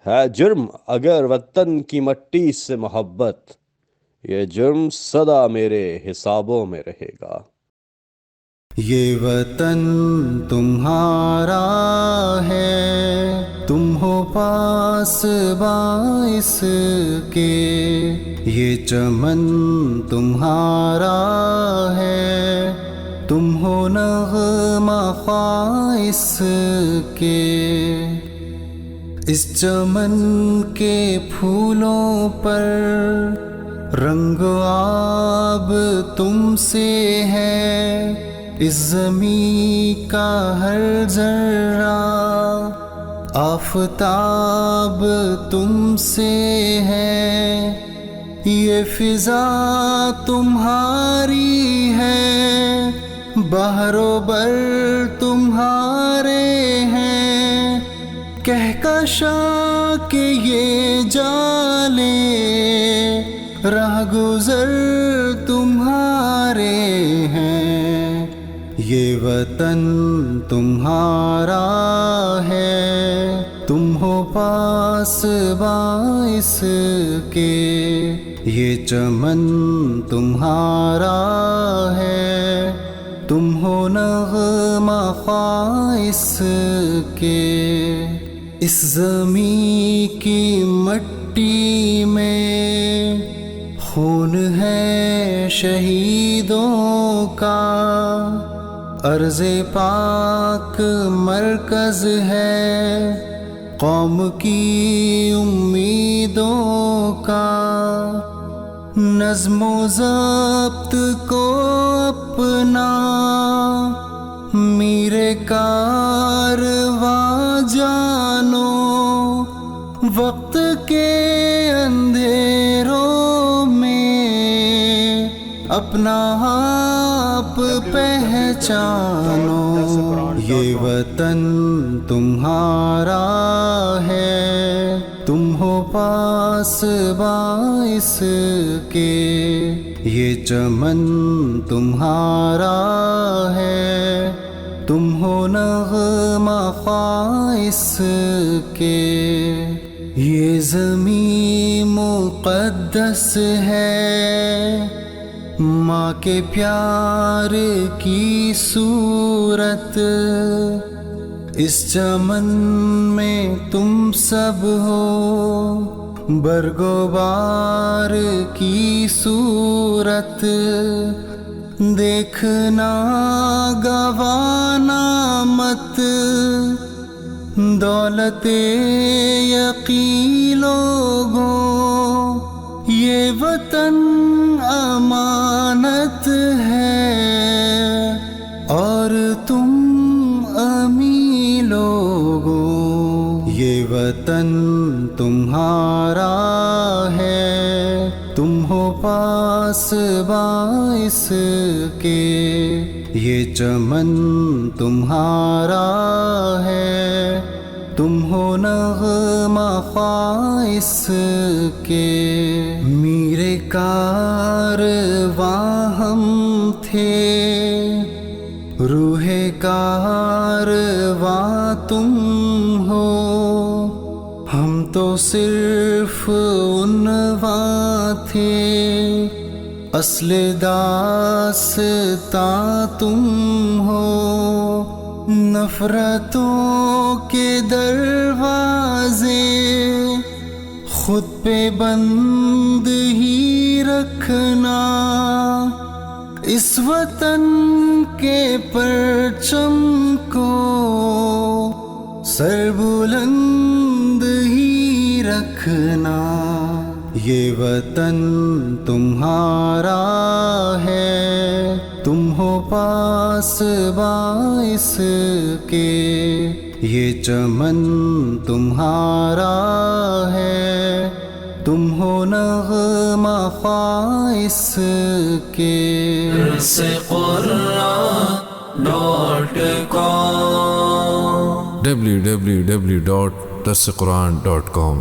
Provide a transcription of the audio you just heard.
ہے جرم اگر وطن کی مٹی سے محبت، یہ جرم سدا میرے حسابوں میں رہے گا۔ یہ وطن تمہارا ہے، تم ہو پاس باعث کے، یہ چمن تمہارا ہے، تم ہو نغمہ خواص کے۔ اس چمن کے پھولوں پر رنگ آب تم سے ہے، اس زمین کا ہر ذرہ آفتاب تم سے ہے، یہ فضا تمہاری ہے، بحر و بر تمہارے ہیں، کہکشاں کے یہ جالے راہ گزر تمہارے ہیں۔ یہ وطن تمہارا ہے، تم ہو پاس باعث کے، یہ چمن تمہارا ہے، تم ہو نغمہ خواص کے۔ اس زمین کی مٹی میں خون ہے شہیدوں کا، ارض پاک مرکز ہے قوم کی امیدوں کا، نظم و ضبط کو اپنا میرے کارواں جانو، وقت کے اندھیروں میں اپنا آپ پہچانو۔ یہ وطن تمہارا ہے، تم ہو پاس باعث کے، یہ چمن تمہارا ہے، تم ہو نغمہ خواص کے۔ یہ زمین مقدس ہے، ماں کے پیار کی صورت، اس چمن میں تم سب ہو برگ و بار کی صورت، دیکھنا گوانا مت دولت یقین لوگوں، یہ وطن امانت ہے اور تم امی لوگوں۔ یہ وطن تمہارا ہے، تم ہو پاس باعث کے، یہ چمن تمہارا ہے، تم ہو نغمہ خواص کے۔ میرے کارواں ہم تھے، روح کارواں تم ہو، ہم تو صرف عنواں تھے، اصل داستاں تم ہو، نفرتوں کے دروازے خود پہ بند ہی رکھنا، اس وطن کے پرچم کو سر بلند ہی رکھنا۔ یہ وطن تمہارا ہے، تم ہو پاس باعث کے، یہ چمن تمہارا ہے، تم ہو نغمہ خواص کے۔ www.dasquran.com